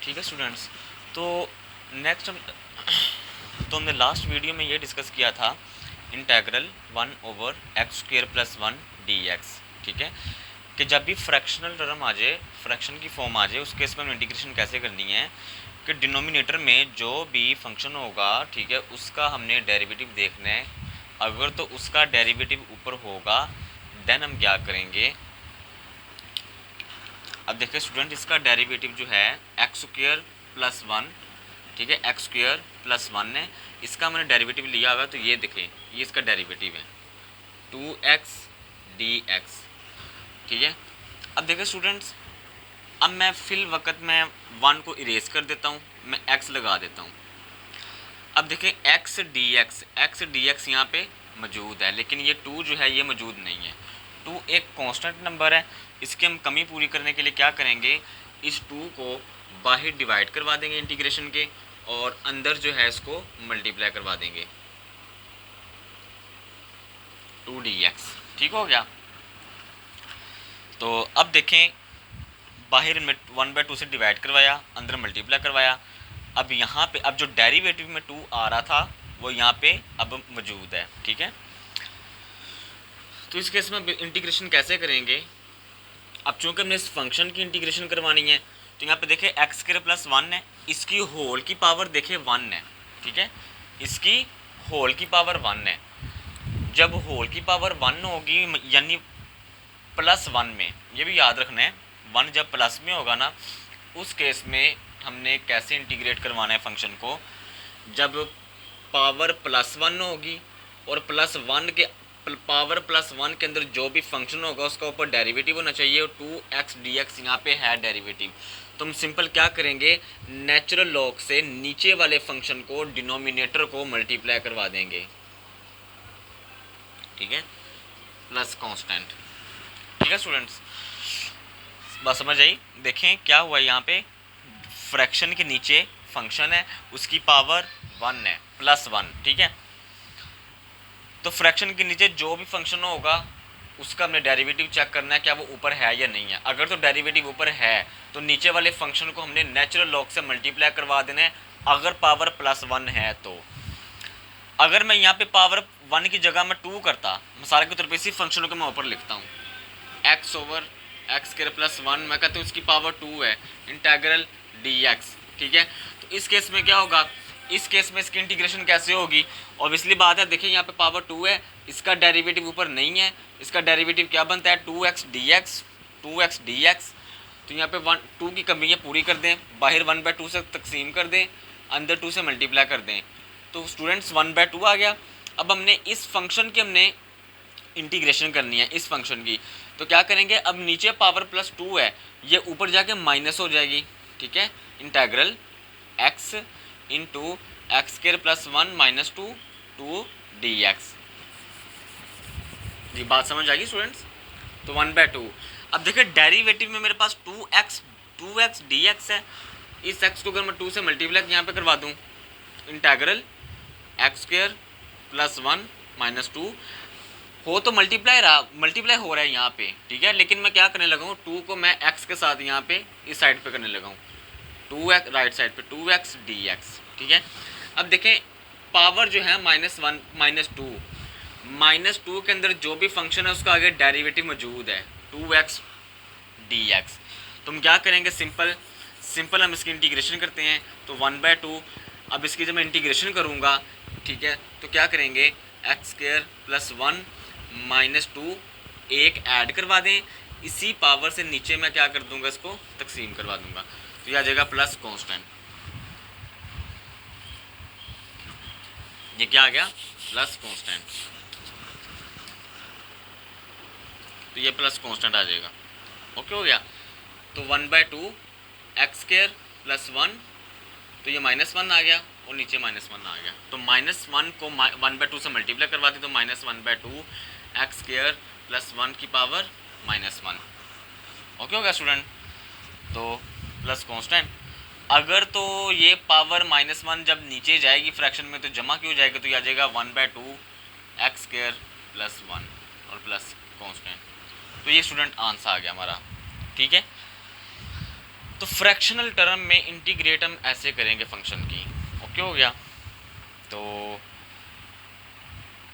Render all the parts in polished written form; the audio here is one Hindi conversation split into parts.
ठीक है स्टूडेंट्स। तो नेक्स्ट हम तो हमने लास्ट वीडियो में ये डिस्कस किया था इंटेग्रल 1/x² + 1 dx। ठीक है, कि जब भी फ्रैक्शनल टर्म आ जाए, फ्रैक्शन की फॉर्म आ जाए, उसके इसमें हम इंटीग्रेशन कैसे करनी है कि डिनोमिनेटर में जो भी फंक्शन होगा, ठीक है, उसका हमने डेरिवेटिव देखना है। अगर तो उसका डेरिवेटिव ऊपर होगा देन हम क्या करेंगे। अब देखिए स्टूडेंट, इसका डेरिवेटिव जो है x² + 1, ठीक है, x² + 1 है। इसका मैंने डेरिवेटिव लिया हुआ, तो ये देखें, ये इसका डेरिवेटिव है 2x dx। ठीक है, अब देखिए स्टूडेंट्स, अब मैं फिल वक्त में 1 को इरेज कर देता हूँ, मैं x लगा देता हूँ। अब देखें x dx यहाँ पे मौजूद है, लेकिन ये 2 जो है ये मौजूद नहीं है। 2 एक कांस्टेंट नंबर है, इसकी हम कमी पूरी करने के लिए क्या करेंगे, इस 2 को बाहर डिवाइड करवा देंगे इंटीग्रेशन के, और अंदर जो है इसको मल्टीप्लाई करवा देंगे 2dx। ठीक हो गया। तो अब देखें, बाहर में 1/2 से डिवाइड करवाया, अंदर मल्टीप्लाई करवाया। अब यहाँ पे अब जो डेरिवेटिव में 2 आ रहा था वो यहाँ पे अब मौजूद है। ठीक है, तो इस केस में इंटीग्रेशन कैसे करेंगे। अब चूंकि हमने इस फंक्शन की इंटीग्रेशन करवानी है, तो यहाँ पे देखें x² + 1 है, इसकी होल की पावर देखें 1 है। ठीक है, इसकी होल की पावर 1 है। जब होल की पावर 1 होगी, यानी +1 में, ये भी याद रखना है, 1 जब प्लस में होगा ना, उस केस में हमने कैसे इंटीग्रेट करवाना है फंक्शन को। जब पावर +1 होगी और +1 के पावर +1 के अंदर जो भी फंक्शन होगा उसका ऊपर डेरिवेटिव होना चाहिए, और 2x dx यहाँ पे है डेरिवेटिव। तो हम सिंपल क्या करेंगे, नेचुरल लॉग से नीचे वाले फंक्शन को, डिनोमिनेटर को मल्टीप्लाई करवा देंगे। ठीक है, प्लस कांस्टेंट। ठीक है स्टूडेंट्स, बात समझ आई। देखें क्या हुआ यहाँ पे, फ्रैक्शन के नीचे फंक्शन है, उसकी पावर 1 है, +1। ठीक है, तो फ्रैक्शन के नीचे जो भी फंक्शन होगा उसका हमने डेरिवेटिव चेक करना है क्या वो ऊपर है या नहीं है। अगर तो डेरिवेटिव ऊपर है तो नीचे वाले फंक्शन को हमने नेचुरल लॉग से मल्टीप्लाई करवा देना है, अगर पावर +1 है तो। अगर मैं यहाँ पे पावर 1 की जगह मैं 2 करता, मिसाल के तौर पर इसी फंक्शन को मैं ऊपर लिखता हूँ x/x² + 1, मैं कहता हूँ इसकी पावर 2 है, इंटेग्रल dx। ठीक है, तो इस केस में क्या होगा, इस केस में इसकी इंटीग्रेशन कैसे होगी। ऑब्वियसली बात है, देखिए यहाँ पे पावर 2 है, इसका डेरिवेटिव ऊपर नहीं है, इसका डेरिवेटिव क्या बनता है 2x dx। तो यहाँ पे 2 की कमी है, पूरी कर दें, बाहर 1/2 से तकसीम कर दें, अंदर 2 से मल्टीप्लाई कर दें, तो स्टूडेंट्स 1/2 आ गया। अब हमने इस फंक्शन की हमने इंटीग्रेशन करनी है इस फंक्शन की, तो क्या करेंगे, अब नीचे पावर +2 है, ये ऊपर जाके माइनस हो जाएगी। ठीक है, इंटेग्रल x × x² + 1 - 2 dx। जी बात समझ आएगी स्टूडेंट्स। तो 1/2। अब देखिए डेरिवेटिव में मेरे पास 2x dx है, इस x को अगर मैं 2 से मल्टीप्लाई यहाँ पे करवा दूँ, इंटेग्रल x² + 1 - 2 हो तो मल्टीप्लाई हो रहा है यहाँ पे। ठीक है, लेकिन मैं क्या करने लगा हूँ, 2 को मैं x के साथ यहाँ पे इस साइड पे करने लगा हूँ, 2x राइट साइड पे 2x dx। ठीक है, अब देखें पावर जो है -2 के अंदर जो भी फंक्शन है उसका आगे डेरिवेटिव मौजूद है 2x dx। तो हम क्या करेंगे, सिंपल हम इसकी इंटीग्रेशन करते हैं, तो 1/2। अब इसकी जब मैं इंटीग्रेशन करूँगा, ठीक है, तो क्या करेंगे, x² + 1 - 2 एक ऐड करवा दें, इसी पावर से नीचे मैं क्या कर दूंगा, इसको तकसीम करवा दूंगा, तो यह आ जाएगा प्लस कांस्टेंट। ये क्या आ गया, प्लस कांस्टेंट, तो ये प्लस कांस्टेंट आ जाएगा। ओके हो गया। तो 1/2 x² + 1, तो ये -1 आ गया और नीचे -1 आ गया, तो -1 को 1/2 से मल्टीप्लाई करवा दी, तो -1/2 x² + 1 की पावर -1। ओके हो गया स्टूडेंट। तो प्लस कांस्टेंट, अगर तो ये पावर -1 जब नीचे जाएगी फ्रैक्शन में तो जमा क्यों जाएगा, तो ये आ जाएगा 1/2 x² + 1 और प्लस कांस्टेंट। तो ये स्टूडेंट आंसर आ गया हमारा। ठीक है, तो फ्रैक्शनल टर्म में इंटीग्रेट हम ऐसे करेंगे फंक्शन की। ओके हो गया। तो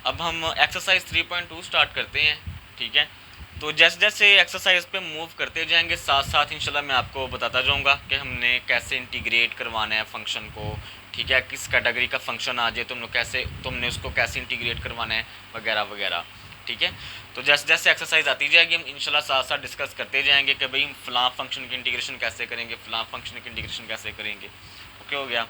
अब हम एक्सरसाइज 3.2 स्टार्ट करते हैं। ठीक है, तो जैसे जैसे एक्सरसाइज पे मूव करते जाएंगे साथ साथ इंशाल्लाह मैं आपको बताता जाऊंगा कि हमने कैसे इंटीग्रेट करवाना है फंक्शन को। ठीक है, किस कैटेगरी का फंक्शन आ जाए तुमने उसको कैसे इंटीग्रेट करवाना है वगैरह वगैरह। ठीक है, तो जैसे जैसे एक्सरसाइज आती जाएगी हम इंशाल्लाह साथ साथ डिस्कस करते जाएंगे कि भाई हम फ़लाँ फंक्शन की इंटीग्रेशन कैसे करेंगे, फ़लाँ फंक्शन की इंटीग्रेशन कैसे करेंगे। ओके हो गया।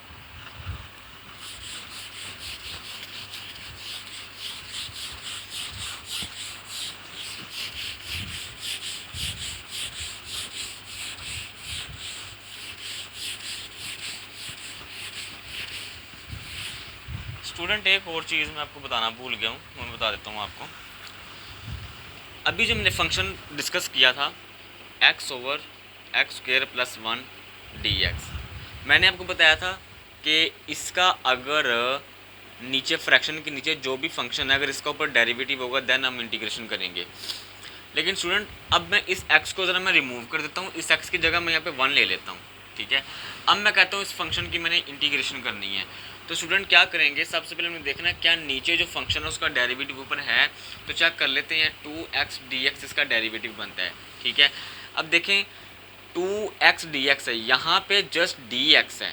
स्टूडेंट एक और चीज़ मैं आपको बताना भूल गया हूँ, मैं बता देता हूँ आपको। अभी जो मैंने फंक्शन डिस्कस किया था x over x square plus 1 dx, मैंने आपको बताया था कि इसका अगर नीचे फ्रैक्शन के नीचे जो भी फंक्शन है अगर इसका ऊपर डेरिवेटिव होगा देन हम इंटीग्रेशन करेंगे। लेकिन स्टूडेंट अब मैं इस x को ज़रा मैं रिमूव कर देता हूँ, इस x की जगह मैं यहाँ पे 1 ले लेता हूँ। ठीक है, अब मैं कहता हूँ इस फंक्शन की मैंने इंटीग्रेशन करनी है। तो स्टूडेंट क्या करेंगे, सबसे पहले हमें देखना है क्या नीचे जो फंक्शन है उसका डेरिवेटिव ऊपर है, तो चेक कर लेते हैं। 2x dx इसका डेरिवेटिव बनता है। ठीक है, अब देखें 2x dx है, यहाँ पे जस्ट dx है,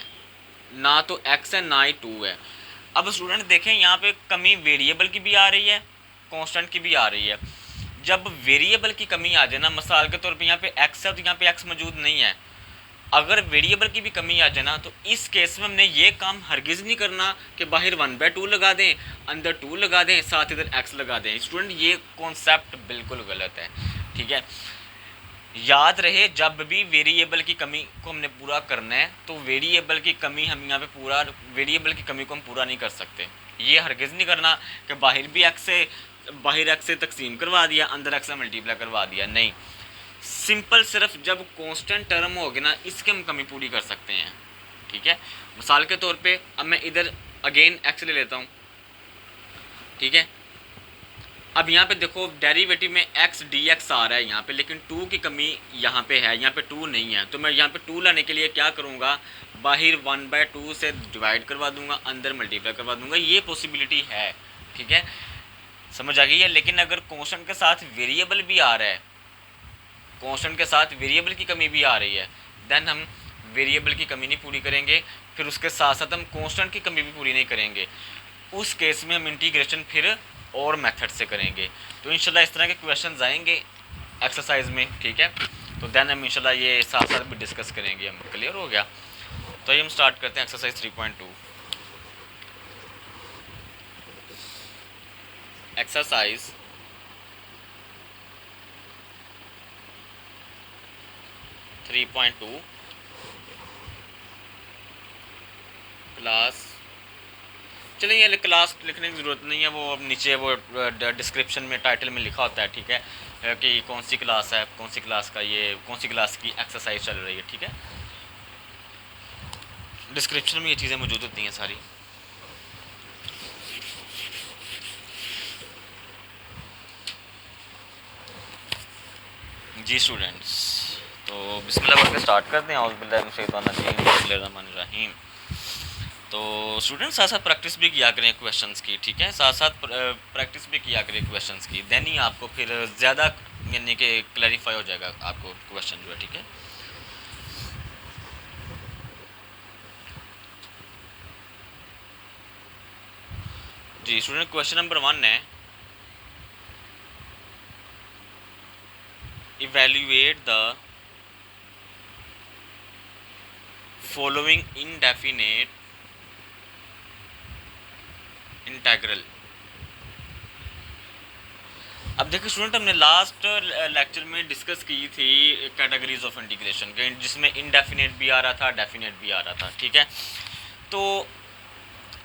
ना तो x है ना ही 2 है। अब स्टूडेंट देखें यहाँ पे कमी वेरिएबल की भी आ रही है, कांस्टेंट की भी आ रही है। जब वेरिएबल की कमी आ जाए ना, मिसाल के तौर पे यहाँ पे x है तो यहाँ पे x मौजूद नहीं है, अगर वेरिएबल की भी कमी आ जाए ना तो इस केस में हमने ये काम हरगिज़ नहीं करना कि बाहर 1/2 लगा दें, अंदर 2 लगा दें, साथ इधर x लगा दें। स्टूडेंट ये कॉन्सेप्ट बिल्कुल गलत है। ठीक है, याद रहे जब भी वेरिएबल की कमी को हमने पूरा करना है तो वेरिएबल की कमी हम यहाँ पे वेरिएबल की कमी को हम पूरा नहीं कर सकते। ये हरगिज़ नहीं करना कि बाहर भी बाहर x से तकसीम करवा दिया, अंदर x से मल्टीप्लाई करवा दिया, नहीं। सिंपल सिर्फ जब कांस्टेंट टर्म होगे ना इसके हम कमी पूरी कर सकते हैं। ठीक है, मिसाल के तौर पे अब मैं इधर अगेन x ले लेता हूँ। ठीक है, अब यहाँ पे देखो डेरिवेटिव में x dx आ रहा है यहाँ पे, लेकिन 2 की कमी यहाँ पे है, यहाँ पे 2 नहीं है। तो मैं यहाँ पे 2 लाने के लिए क्या करूँगा, बाहर 1/2 से डिवाइड करवा दूंगा, अंदर मल्टीप्लाई करवा दूंगा, ये पॉसिबिलिटी है। ठीक है, समझ आ गई है। लेकिन अगर कांस्टेंट के साथ वेरिएबल भी आ रहा है, कांस्टेंट के साथ वेरिएबल की कमी भी आ रही है, देन हम वेरिएबल की कमी नहीं पूरी करेंगे, फिर उसके साथ साथ हम कांस्टेंट की कमी भी पूरी नहीं करेंगे। उस केस में हम इंटीग्रेशन फिर और मेथड से करेंगे। तो इंशाल्लाह इस तरह के क्वेश्चंस आएंगे एक्सरसाइज में। ठीक है, तो देन हम इंशाल्लाह ये साथ साथ भी डिस्कस करेंगे। हम क्लियर हो गया। तो ये हम स्टार्ट करते हैं एक्सरसाइज 3.2। एक्सरसाइज क्लास, चलिए ये क्लास लिखने की ज़रूरत नहीं है, वो अब नीचे वो डिस्क्रिप्शन में टाइटल में लिखा होता है। ठीक है, कि कौन सी क्लास है, कौन सी क्लास का ये कौन सी क्लास की एक्सरसाइज चल रही है। ठीक है, डिस्क्रिप्शन में ये चीज़ें मौजूद होती हैं सारी। जी स्टूडेंट्स, तो बिस्मिल्लाह करके स्टार्ट करते हैं। औज़ुबिल्लाहिमिनश्शैतानिर्रजीम। तो स्टूडेंट्स साथ साथ प्रैक्टिस भी किया करें क्वेश्चंस की। ठीक है, साथ साथ प्रैक्टिस भी किया करें क्वेश्चंस की, देन ही आपको फिर ज़्यादा यानी कि क्लैरिफाई हो जाएगा आपको क्वेश्चन जो है। ठीक है, जी स्टूडेंट क्वेश्चन नंबर 1 है, evaluate the following indefinite integral. अब देखिए स्टूडेंट, हमने लास्ट लेक्चर में डिस्कस की थी कैटेगरीज ऑफ इंटीग्रेशन के, जिसमें इनडेफिनेट भी आ रहा था, डेफिनेट भी आ रहा था। ठीक है, तो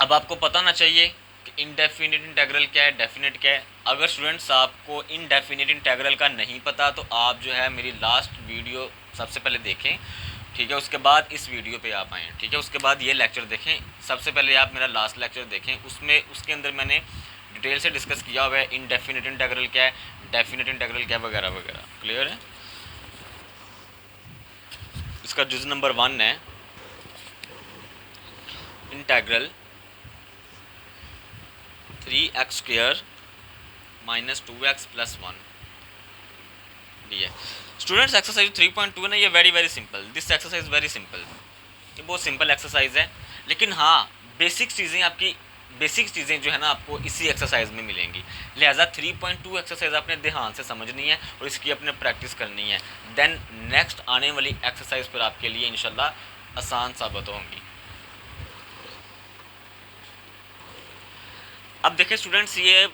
अब आपको पता ना चाहिए कि इनडेफिनेट इंटेग्रल क्या है, डेफिनेट क्या है। अगर स्टूडेंट्स आपको इनडेफिनेट इंटेग्रल का नहीं पता तो आप जो है मेरी लास्ट वीडियो सबसे पहले देखें। ठीक है, उसके बाद इस वीडियो पे आप आएँ। ठीक है, उसके बाद ये लेक्चर देखें, सबसे पहले आप मेरा लास्ट लेक्चर देखें, उसमें उसके अंदर मैंने डिटेल से डिस्कस किया हुआ है इनडेफिनेट इंटेग्रल क्या है, डेफिनेट इंटेग्रल क्या है, वगैरह वगैरह। क्लियर है। उसका जुज़ नंबर 1 है integral 3x² minus 2x + 1 D. Students exercise 3.2 ना, ये very simple, this exercise very simple, ये बहुत सिंपल एक्सरसाइज है। लेकिन हाँ, बेसिक चीज़ें जो है ना आपको इसी एक्सरसाइज में मिलेंगी। लिहाजा 3.2 एक्सरसाइज आपने ध्यान से समझनी है और इसकी अपने प्रैक्टिस करनी है। देन नेक्स्ट आने वाली एक्सरसाइज पर आपके लिए इंशाल्लाह आसान साबित होंगी। अब देखिए स्टूडेंट्स, ये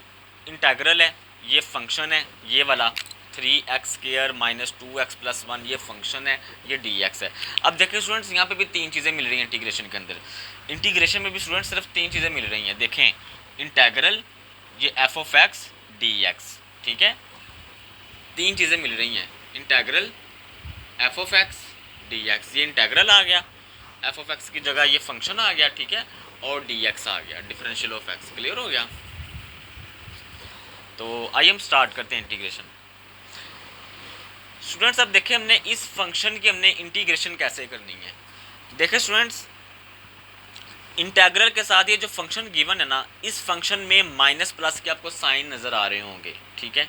इंटेग्रल है, ये फंक्शन है, ये वाला 3x² माइनस 2x + 1 ये फंक्शन है, ये dx है। अब देखिए स्टूडेंट्स, यहाँ पे भी 3 चीज़ें मिल रही हैं इंटीग्रेशन के अंदर। इंटीग्रेशन में भी स्टूडेंट्स सिर्फ 3 चीज़ें मिल रही हैं। देखें, इंटेग्रल, ये f(x) dx, ठीक है, 3 चीज़ें मिल रही हैं। इंटेग्रल, f(x) dx, ये इंटेग्रल आ गया, f(x) की जगह ये फंक्शन आ गया, ठीक है, और dx आ गया, डिफरेंशियल ऑफ x। क्लियर हो गया? तो आइए हम स्टार्ट करते हैं इंटीग्रेशन। स्टूडेंट्स अब देखें, हमने इस फंक्शन की हमने इंटीग्रेशन कैसे करनी है। देखें स्टूडेंट्स, इंटेग्रल के साथ ये जो फंक्शन गिवन है ना, इस फंक्शन में माइनस प्लस के आपको साइन नज़र आ रहे होंगे, ठीक है।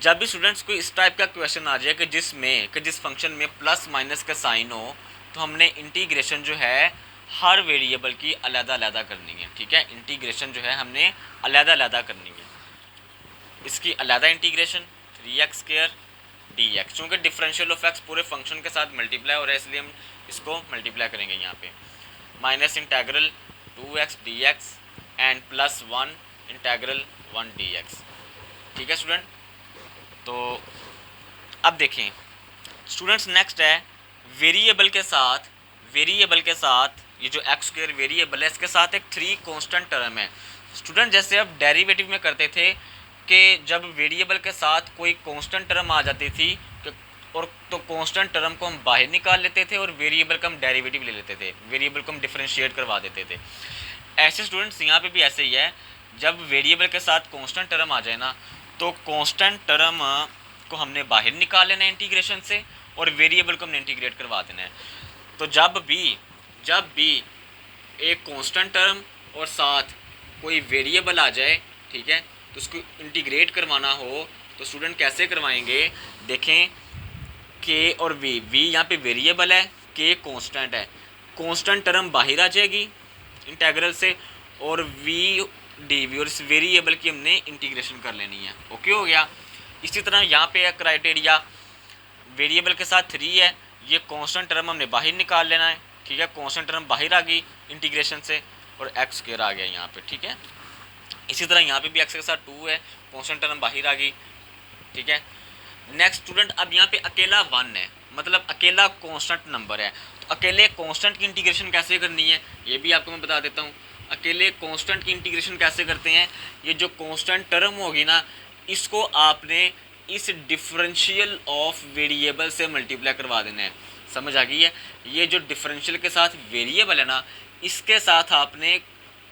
जब भी स्टूडेंट्स को इस टाइप का क्वेश्चन आ जाए कि जिस फंक्शन में प्लस माइनस का साइन हो, तो हमने इंटीग्रेशन जो है हर वेरिएबल की अलग-अलग करनी है, ठीक है। इंटीग्रेशन जो है हमने अलग-अलग करनी है, इसकी अलग इंटीग्रेशन 3x² dx, चूँकि डिफरेंशियल ऑफ x पूरे फंक्शन के साथ मल्टीप्लाई हो रहा है, इसलिए हम इसको मल्टीप्लाई करेंगे यहाँ पे। Minus integral 2x dx and plus 1 integral 1 dx, ठीक है स्टूडेंट। तो अब देखें स्टूडेंट्स, नेक्स्ट है वेरिएबल के साथ ये जो x² वेरिएबल है, इसके साथ एक 3 कांस्टेंट टर्म है। स्टूडेंट जैसे अब डेरिवेटिव में करते थे कि जब वेरिएबल के साथ कोई कांस्टेंट टर्म आ जाती थी और तो कांस्टेंट टर्म को हम बाहर निकाल लेते थे और वेरिएबल का हम डेरिवेटिव ले लेते थे, वेरिएबल को हम डिफरेंशिएट करवा देते थे। ऐसे स्टूडेंट्स यहाँ पे भी ऐसे ही है, जब वेरिएबल के साथ कांस्टेंट टर्म आ जाए ना, तो कांस्टेंट टर्म को हमने बाहर निकाल लेना है इंटीग्रेशन से और वेरिएबल को हमने इंटीग्रेट करवा देना है। तो जब भी एक कांस्टेंट टर्म और साथ कोई वेरिएबल आ जाए, ठीक है, तो उसको इंटीग्रेट करवाना हो तो स्टूडेंट कैसे करवाएंगे। देखें, के और वी यहाँ पे वेरिएबल है, के कांस्टेंट है, कांस्टेंट टर्म बाहर आ जाएगी इंटीग्रल से और वी डी और इस वेरिएबल की हमने इंटीग्रेशन कर लेनी है। ओके हो गया। इसी तरह यहाँ पे है क्राइटेरिया, वेरिएबल के साथ 3 है, ये कांस्टेंट टर्म हमने बाहर निकाल लेना है, ठीक है, कांस्टेंट टर्म बाहर आ गई इंटीग्रेशन से और x² आ गया यहाँ पे, ठीक है। इसी तरह यहाँ पे भी x के साथ 2 है, कांस्टेंट टर्म बाहर आ गई, ठीक है। नेक्स्ट स्टूडेंट, अब यहाँ पे अकेला 1 है, मतलब अकेला कांस्टेंट नंबर है, तो अकेले कांस्टेंट की इंटीग्रेशन कैसे करनी है ये भी आपको मैं बता देता हूँ। अकेले कांस्टेंट की इंटीग्रेशन कैसे करते हैं, ये जो कांस्टेंट टर्म होगी ना, इसको आपने इस डिफरेंशियल ऑफ वेरिएबल से मल्टीप्लाई करवा देना है। समझ आ गई है? ये जो डिफरेंशियल के साथ वेरिएबल है ना, इसके साथ आपने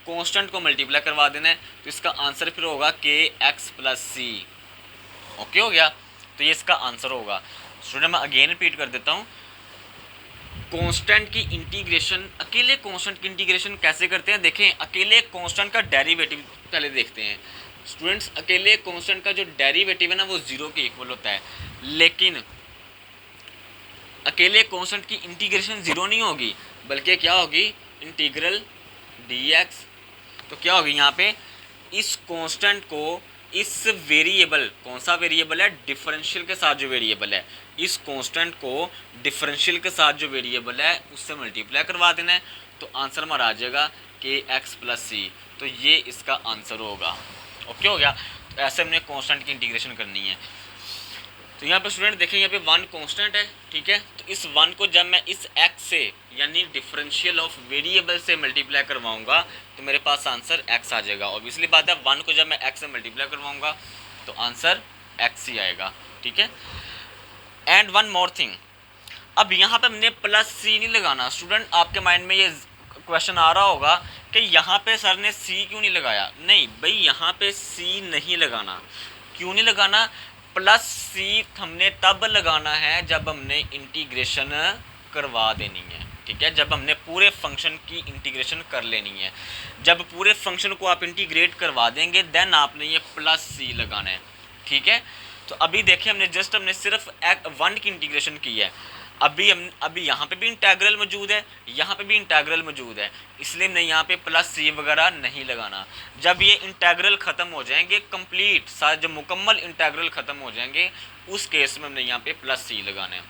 कांस्टेंट को मल्टीप्लाई करवा देना है, तो इसका आंसर फिर होगा kx + c। ओके हो गया, तो ये इसका आंसर होगा। स्टूडेंट मैं अगेन रिपीट कर देता हूँ, कांस्टेंट की इंटीग्रेशन, अकेले कांस्टेंट की इंटीग्रेशन कैसे करते हैं। देखें, अकेले कांस्टेंट का डेरिवेटिव पहले देखते हैं। स्टूडेंट्स, अकेले कांस्टेंट का जो डेरिवेटिव है ना, वो 0 के इक्वल होता है, लेकिन अकेले कांस्टेंट की इंटीग्रेशन 0 नहीं होगी, बल्कि क्या होगी, इंटीग्रल dx। तो क्या होगी यहाँ पे, इस कांस्टेंट को इस वेरिएबल, कौन सा वेरिएबल है, डिफरेंशियल के साथ जो वेरिएबल है, इस कांस्टेंट को डिफरेंशियल के साथ जो वेरिएबल है उससे मल्टीप्लाई करवा देना है, तो आंसर हमारा आ जाएगा kx + c। तो ये इसका आंसर होगा। ओके हो गया। तो ऐसे हमने कांस्टेंट की इंटीग्रेशन करनी है। तो यहाँ पे स्टूडेंट देखें, यहाँ पे 1 कांस्टेंट है, ठीक है, तो इस 1 को जब मैं इस x से यानी डिफरेंशियल ऑफ वेरिएबल से मल्टीप्लाई करवाऊंगा तो मेरे पास आंसर x आ जाएगा। ऑब्वियसली बात है, 1 को जब मैं x से मल्टीप्लाई करवाऊंगा तो आंसर x ही आएगा, ठीक है। एंड वन मोर थिंग, अब यहाँ पे हमने +c नहीं लगाना। स्टूडेंट आपके माइंड में ये क्वेश्चन आ रहा होगा कि यहाँ पे सर ने c क्यों नहीं लगाया। नहीं भाई, यहाँ पे c नहीं लगाना। क्यों नहीं लगाना, +c हमने तब लगाना है जब हमने इंटीग्रेशन करवा देनी है, ठीक है, जब हमने पूरे फंक्शन की इंटीग्रेशन कर लेनी है। जब पूरे फंक्शन को आप इंटीग्रेट करवा देंगे देन आपने ये प्लस सी लगाना है, ठीक है। तो अभी देखें हमने सिर्फ 1 की इंटीग्रेशन की है, अभी यहाँ पे भी इंटेग्रल मौजूद है, यहाँ पे भी इंटेग्रल मौजूद है, इसलिए हमने यहाँ पे प्लस सी वगैरह नहीं लगाना। जब ये इंटेग्रल ख़त्म हो जाएंगे कंप्लीट, सारे जब मुकम्मल इंटेग्रल ख़त्म हो जाएंगे उस केस में हमने यहाँ पे प्लस सी लगाना है।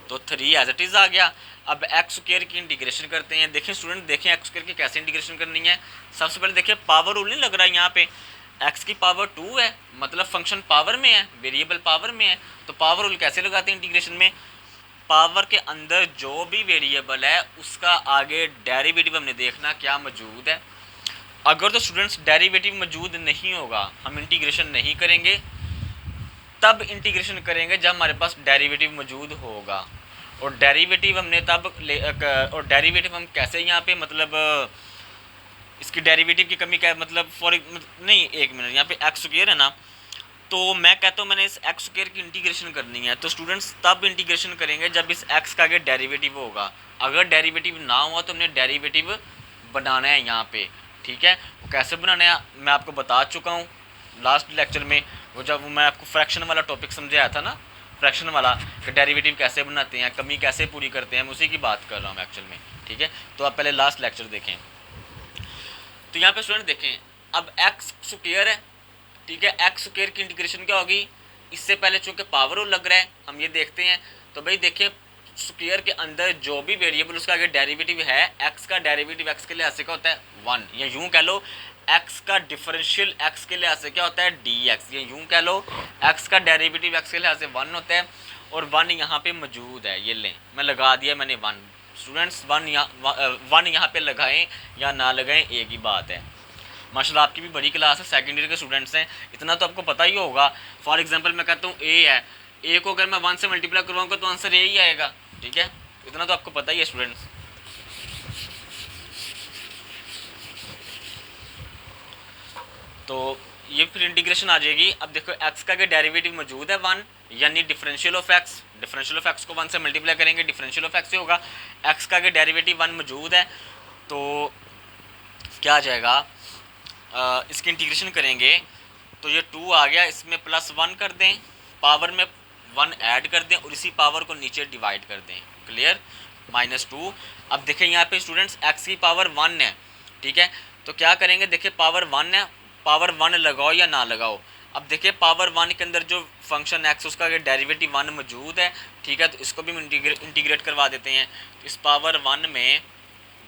तो 3 एज इट इज़ आ गया। अब एक्स स्क्वायर की इंटीग्रेशन करते हैं। देखें स्टूडेंट, देखें एक्स स्क्वायर की कैसे इंटीग्रेशन करनी है। सबसे पहले देखिए पावर रूल नहीं लग रहा है यहाँ पे, एक्स की पावर 2 है, मतलब फंक्शन पावर में है, वेरिएबल पावर में है। तो पावर रूल कैसे लगाते हैं इंटीग्रेशन में, पावर के अंदर जो भी वेरिएबल है उसका आगे डेरिवेटिव हमने देखना क्या मौजूद है। अगर तो स्टूडेंट्स डेरिवेटिव मौजूद नहीं होगा हम इंटीग्रेशन नहीं करेंगे, तब इंटीग्रेशन करेंगे जब हमारे पास डेरिवेटिव मौजूद होगा। और डेरिवेटिव हमने और डेरिवेटिव हम कैसे यहाँ पे, मतलब इसकी डेरिवेटिव की कमी क्या है, मतलब नहीं एक मिनट, यहाँ पे एक्स स्क्वायर है ना, तो मैं कहता हूँ मैंने इस एक्स स्क्वायर की इंटीग्रेशन करनी है। तो स्टूडेंट्स तब इंटीग्रेशन करेंगे जब इस एक्स का आगे डेरिवेटिव होगा। अगर डेरिवेटिव ना हुआ तो हमने डेरिवेटिव बनाना है यहाँ पे, ठीक है। वो कैसे बनाना है मैं आपको बता चुका हूँ लास्ट लेक्चर में, वो जब मैं आपको फ्रैक्शन वाला टॉपिक समझाया था ना, फ्रैक्शन वाला कि डेरिवेटिव कैसे बनाते हैं, कमी कैसे पूरी करते हैं, मैं उसी की बात कर रहा हूँ एक्चुअल में, ठीक है। तो आप पहले लास्ट लेक्चर देखें। तो यहाँ पे स्टूडेंट देखें, अब एक्स स्क्वायर है, ठीक है, एक्स स्क्वायर की इंटीग्रेशन क्या होगी, इससे पहले चूँकि पावर रूल लग रहा है हम ये देखते हैं। तो भाई देखें स्क्वायर के अंदर जो भी वेरिएबल उसका आगे डेरिवेटिव है, एक्स का डेरिवेटिव एक्स के लिहाज से क्या होता है 1, या यूँ कह लो एक्स का डिफरेंशियल एक्स के लिहाज से क्या होता है dx, ये यूँ कह लो एक्स का डेरिवेटिव एक्स के लिहाज से 1 होता है। और 1 यहाँ पे मौजूद है, ये लें मैं लगा दिया मैंने 1। स्टूडेंट्स 1 यहाँ पे लगाएं या ना लगाएं एक ही बात है। माशाल्लाह आपकी भी बड़ी क्लास है, सेकेंड ईयर के स्टूडेंट्स हैं, इतना तो आपको पता ही होगा। फॉर एग्जांपल मैं कहता हूँ ए है, ए को अगर मैं 1 से मल्टीप्लाई करवाऊँगा तो आंसर ए ही आएगा, ठीक है, इतना तो आपको पता ही है स्टूडेंट्स। तो ये फिर इंटीग्रेशन आ जाएगी। अब देखो एक्स का डेरिवेटिव मौजूद है 1, यानी डिफरेंशियल ऑफ एक्स को 1 से मल्टीप्लाई करेंगे डिफरेंशियल ऑफ एक्स से होगा। एक्स का डेरिवेटिव 1 मौजूद है तो क्या आ जाएगा, इसकी इंटीग्रेशन करेंगे तो ये 2 आ गया, इसमें +1 कर दें, पावर में 1 ऐड कर दें और इसी पावर को नीचे डिवाइड कर दें, क्लियर, -2। अब देखें यहाँ पे स्टूडेंट्स एक्स की पावर 1 है, ठीक है, तो क्या करेंगे, देखिए पावर 1 है, पावर 1 लगाओ या ना लगाओ। अब देखिए पावर 1 के अंदर जो फंक्शन एक्स उसका अगर डेरिवेटिव 1 मौजूद है, ठीक है, तो इसको भी हम इंटीग्रेट करवा देते हैं। इस पावर 1 में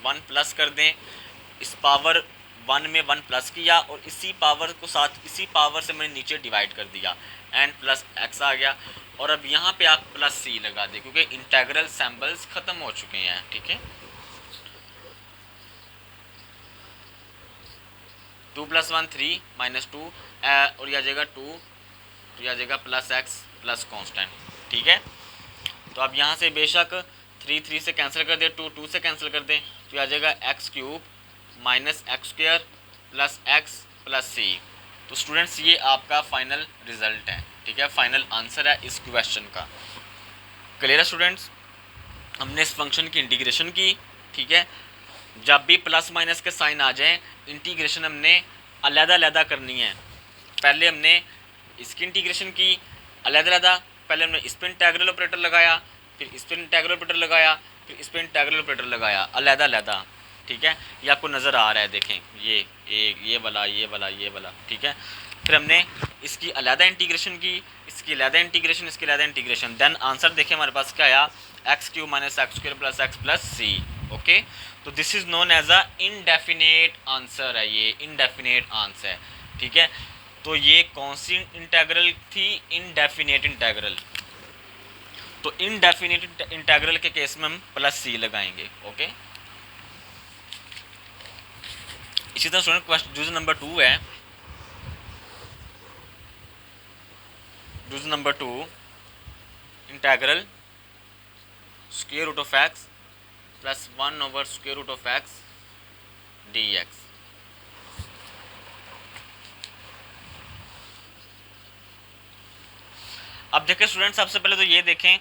1 प्लस कर दें, इस पावर 1 में 1 प्लस किया और इसी पावर को साथ इसी पावर से मैंने नीचे डिवाइड कर दिया, एन प्लस एक्स आ गया। और अब यहाँ पे आप प्लस सी लगा दें क्योंकि इंटेग्रल सैम्बल्स ख़त्म हो चुके हैं, ठीक है। 2 + 1 3 -2 और यह आ जाएगा 2, तो यह आ जाएगा +x प्लस कॉन्स्टेंट, ठीक है। तो अब यहाँ से बेशक 3 से कैंसिल कर दें, 2 से कैंसिल कर दें, तो यह आ जाएगा x³ -x² + x + c। तो स्टूडेंट्स ये आपका फाइनल रिजल्ट है, ठीक है, फाइनल आंसर है इस क्वेश्चन का। क्लियर है स्टूडेंट्स, हमने इस फंक्शन की इंटीग्रेशन की, ठीक है। जब भी प्लस माइनस के साइन आ जाएं इंटीग्रेशन हमने अलग-अलग करनी है। पहले हमने इसकी इंटीग्रेशन की अलग-अलग, पहले हमने इस पर इंटेग्रल ऑपरेटर लगाया, फिर इस पर इंटेग्रल ऑपरेटर लगाया, फिर इस पर इंटेग्रल ऑपरेटर लगाया, अलग-अलग, ठीक है। ये आपको नज़र आ रहा है, देखें ये वाला, ठीक है। फिर हमने इसकी अलग इंटीग्रेशन की, इसकी अलग इंटीग्रेशन, इसकी अलग इंटीग्रेशन, देन आंसर देखें हमारे पास क्या आया, x³ -x² + x + c, okay. तो this is known as a indefinite answer है, ये इनडेफिनेट आंसर है, ठीक है। तो ये कौन सी इंटेग्रल थी, इनडेफिनेट इंटेग्रल। तो इनडेफिनेट इंटेग्रल के केस में हम +c लगाएंगे, ओके। इसी तरह स्टूडेंट क्वेश्चन जूज नंबर 2 है, जूज number 2 integral √x + 1/√x dx। अब देखें स्टूडेंट, सबसे पहले तो ये देखें